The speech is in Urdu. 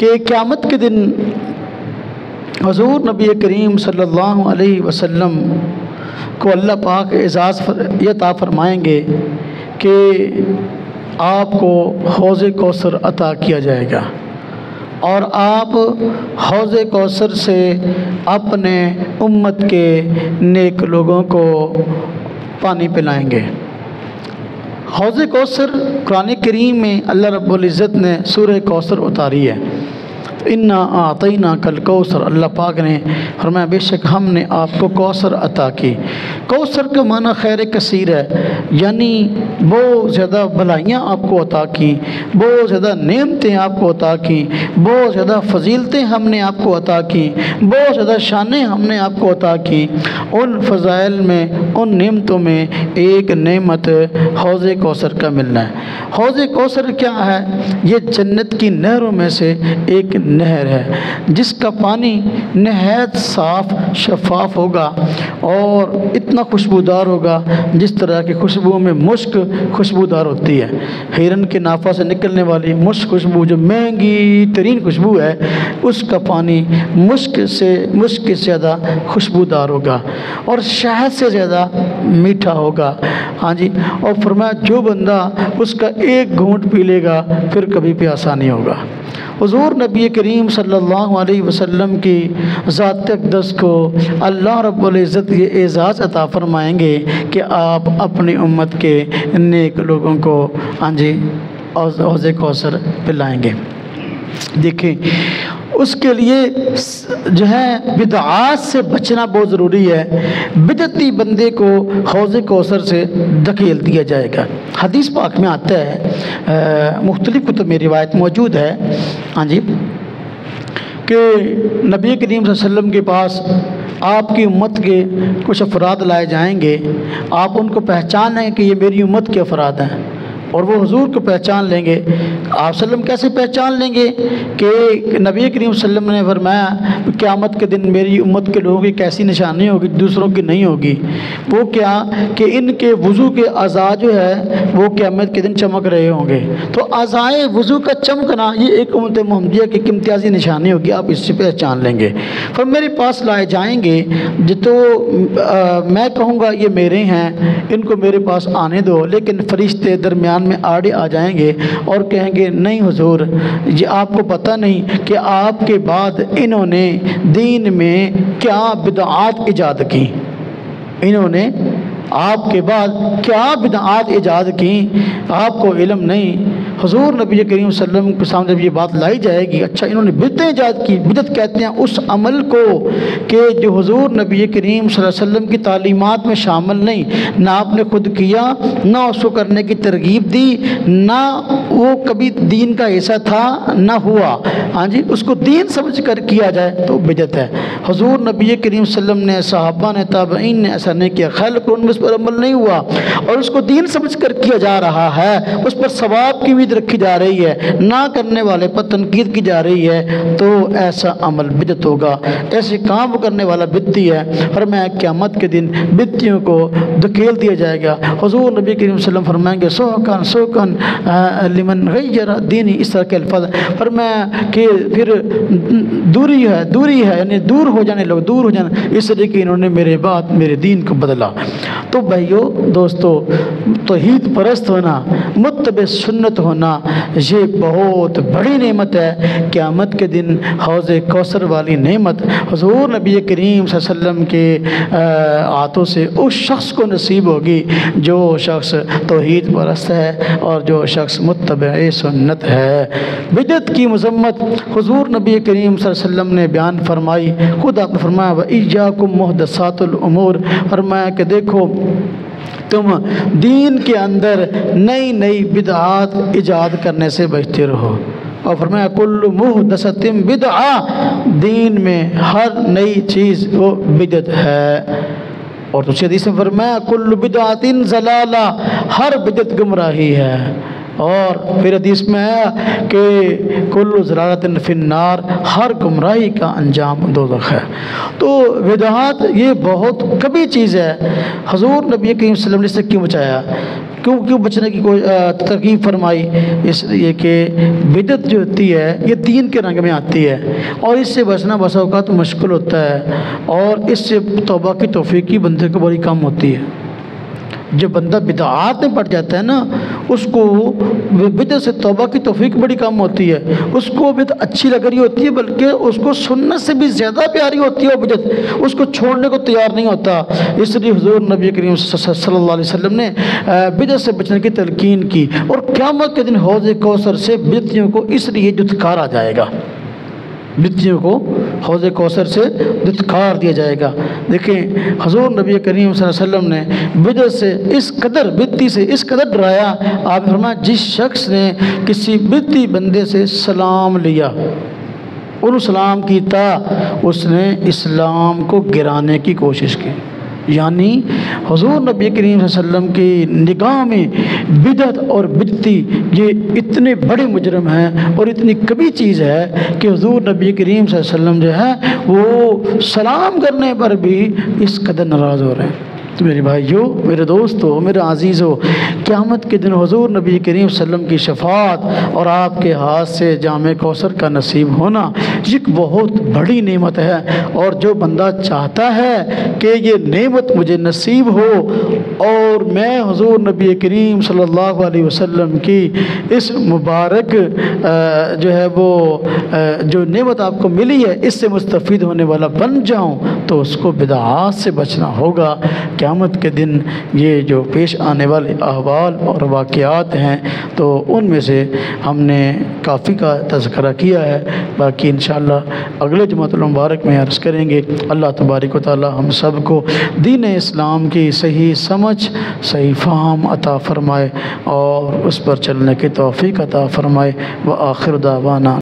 کہ قیامت کے دن حضور نبی کریم صلی اللہ علیہ وسلم کو اللہ پاک اعزاز یہ عطا فرمائیں گے کہ آپ کو حوض کوثر عطا کیا جائے گا، اور آپ حوض کوثر سے اپنے امت کے نیک لوگوں کو پانی پلائیں گے۔ حوض کوثر قرآن کریم میں اللہ رب العزت نے سورہ کوثر اتاری ہے۔ انا اعطیناک الکوثر، اللہ پاک نے فرمایا بے شک ہم نے آپ کو کوثر عطا کی۔ کوثر کا معنی خیر کثیر ہے، یعنی بہت زیادہ بھلائیاں آپ کو عطا کی، بہت زیادہ نعمتیں آپ کو عطا کی، بہت زیادہ فضیلتیں ہم نے آپ کو عطا کی، بہت زیادہ شانیں ہم نے آپ کو عطا کی۔ ان فضائل میں، ان نعمتوں میں ایک نعمت حوض کوثر کا ملنا ہے۔ حوض کوثر کیا ہے؟ یہ جنت کی نہروں میں سے ایک نہر ہے جس کا پانی نہایت صاف شفاف ہوگا اور اتنا خوشبودار ہوگا جس طرح کی خوشبو میں مشک خوشبودار ہوتی ہے۔ ہرن کے نافہ سے نکلنے والی مشک خوشبو جو مہنگی ترین خوشبو ہے، اس کا پانی مشک سے زیادہ خوشبودار ہوگا اور شہد سے زیادہ میٹھا ہوگا۔ ہاں جی، اور فرمایا جو بندہ اس کا ایک گھونٹ پی لے گا پھر کبھی پیاسا نہیں ہوگا۔ حضور نبی کریم صلی اللہ علیہ وسلم کی ذات اقدس کو اللہ رب العزت یہ اعزاز عطا فرمائیں گے کہ آپ اپنی امت کے نیک لوگوں کو ہاں جی حوض کوثر پلائیں گے۔ دیکھیں، اس کے لیے جو ہے بدعات سے بچنا بہت ضروری ہے۔ بدعتی بندے کو حوض کوثر سے دھکیل دیا جائے گا۔ حدیث پاک میں آتا ہے، مختلف کتب میں روایت موجود ہے ہاں جی، کہ نبی کریم صلی اللہ علیہ وسلم کے پاس آپ کی امت کے کچھ افراد لائے جائیں گے، آپ ان کو پہچان لیں کہ یہ میری امت کے افراد ہیں، اور وہ حضور کو پہچان لیں گے۔ آپ صلی اللہ علیہ وسلم کیسے پہچان لیں گے کہ نبی کریم صلی اللہ علیہ وسلم نے فرمایا قیامت کے دن میری امت کے لوگوں کی کیسی نشانی ہوگی، دوسروں کی نہیں ہوگی۔ وہ کیا کہ ان کے وضو کے اعضاء جو ہے وہ قیامت کے دن چمک رہے ہوں گے۔ تو اعضائے وضو کا چمکنا یہ ایک امت محمدیہ کی امتیازی نشانی ہوگی، آپ اس سے پہچان لیں گے۔ پھر میرے پاس لائے جائیں گے تو میں کہوں گا یہ میرے ہیں، ان کو میرے پاس آنے دو، لیکن فرشتے درمیان میں آڑے آ جائیں گے اور کہیں گے نہیں حضور، یہ آپ کو پتہ نہیں کہ آپ کے بعد انہوں نے دین میں کیا بدعات ایجاد کی، انہوں نے آپ کے بعد کیا بدعات ایجاد کی، آپ کو علم نہیں۔ حضور نبی کریم صلی اللہ علیہ وسلم کے سامنے جب یہ بات لائی جائے گی، اچھا انہوں نے بدعتیں ایجاد کی۔ بدعت کہتے ہیں اس عمل کو کہ جو حضور نبی کریم صلی اللہ علیہ وسلم کی تعلیمات میں شامل نہیں، نہ آپ نے خود کیا، نہ اس کو کرنے کی ترغیب دی، نہ وہ کبھی دین کا حصہ تھا نہ ہوا، ہاں جی، اس کو دین سمجھ کر کیا جائے تو بدعت ہے۔ حضور نبی کریم صلی اللہ علیہ وسلم نے، صحابہ نے، تابعین نے ایسا نہیں کیا، خلق ان میں اس پر عمل نہیں ہوا اور اس کو دین سمجھ کر کیا جا رہا ہے، اس پر ثواب کی امید رکھی جا رہی ہے، نہ کرنے والے پر تنقید کی جا رہی ہے، تو ایسا عمل بدعت ہوگا، ایسے کام کرنے والا بدعتی ہے۔ فرمایا قیامت کے دن بدعتیوں کو دھکیل دیا جائے گا۔ حضور نبی کریم صلی اللہ علیہ وسلم فرمائیں گے سوکن سوکن لمن غیر دینی، اس طرح کے الفاظ۔ فرمایا کہ پھر دوری ہے یعنی دور ہو جانے لوگ، دور ہو جانا، اس لیے کہ انہوں نے میرے بعد میرے دین کو بدلا۔ تو بھائیو دوستو، توحید پرست ہونا، متبع سنت ہونا، یہ بہت بڑی نعمت ہے۔ قیامت کے دن حوض کوثر والی نعمت حضور نبی کریم صلی اللہ علیہ وسلم کے ہاتھوں سے اس شخص کو نصیب ہوگی جو شخص توحید پرست ہے اور جو شخص متبع سنت ہے۔ بدعت کی مذمت حضور نبی کریم صلی اللہ علیہ وسلم نے بیان فرمائی، خود آپ نے فرمایا وَإِيَّاكُمْ مُحْدَثَاتُ الْأُمُورِ، فرمایا کہ دیکھو تم دین کے اندر نئی نئی بدعات ایجاد کرنے سے بچتے رہو، اور فرمایا کل محدثۃ بدعہ، دین میں ہر نئی چیز وہ بدعت ہے۔ اور دوسری حدیث میں فرمایا کل بدعۃ ضلالہ، ہر بدعت گمراہی ہے۔ اور پھر حدیث میں ہے کہ کل ضلالۃ فی النار، ہر گمراہی کا انجام دوزخ ہے۔ تو بدعات یہ بہت کبھی چیز ہے۔ حضور نبی کریم صلی اللہ علیہ وسلم نے اس سے کیوں بچایا؟ کیوں بچنے کی کوئی ترغیب فرمائی؟ اس لیے کہ بدعت جو ہوتی ہے یہ دین کے رنگ میں آتی ہے، اور اس سے بچنا بسا اوقات مشکل ہوتا ہے، اور اس سے توبہ کی توفیق کی بندے کو بڑی کم ہوتی ہے۔ جب بندہ بدعات میں پڑ جاتا ہے نا، اس کو بدعت سے توبہ کی توفیق بڑی کم ہوتی ہے، اس کو بدعت اچھی لگ رہی ہوتی ہے، بلکہ اس کو سنت سے بھی زیادہ پیاری ہوتی ہے وہ بدعت، اس کو چھوڑنے کو تیار نہیں ہوتا۔ اس لیے حضور نبی کریم صلی اللہ علیہ وسلم نے بدعت سے بچنے کی تلقین کی، اور قیامت کے دن حوض کوثر سے بدعتیوں کو اس لیے دھتکارا جائے گا، بدعتیوں کو حوض کوثر سے دھتکار دیا جائے گا۔ دیکھیں حضور نبی کریم صلی اللہ علیہ وسلم نے بدعت سے اس قدر، بدعتی سے اس قدر ڈرایا، آپ نے فرمایا جس شخص نے کسی بدعتی بندے سے سلام لیا، انہوں سلام کیتا، اس نے اسلام کو گرانے کی کوشش کی۔ یعنی حضور نبی کریم صلی اللہ علیہ وسلم کی نگاہ میں بدعت اور بدعتی یہ اتنے بڑے مجرم ہیں اور اتنی کبھی چیز ہے کہ حضور نبی کریم صلی اللہ علیہ وسلم جو ہے وہ سلام کرنے پر بھی اس قدر ناراض ہو رہے ہیں۔ تو میرے بھائیو، میرے دوستو، میرے عزیزو، قیامت کے دن حضور نبی کریم صلی اللہ علیہ وسلم کی شفاعت اور آپ کے ہاتھ سے جام کوثر کا نصیب ہونا یہ ایک بہت بڑی نعمت ہے، اور جو بندہ چاہتا ہے کہ یہ نعمت مجھے نصیب ہو اور میں حضور نبی کریم صلی اللہ علیہ وسلم کی اس مبارک جو ہے وہ جو نعمت آپ کو ملی ہے اس سے مستفید ہونے والا بن جاؤں، تو اس کو بدعات سے بچنا ہوگا۔ قیامت کے دن یہ جو پیش آنے والے احوال اور واقعات ہیں تو ان میں سے ہم نے کافی کا تذکرہ کیا ہے، باقی انشاءاللہ اگلے جمعۃ المبارک میں عرض کریں گے۔ اللہ تبارک و تعالی ہم سب کو دین اسلام کی صحیح سمجھ، صحیح فہم عطا فرمائے اور اس پر چلنے کی توفیق عطا فرمائے۔ وآخر دعوانا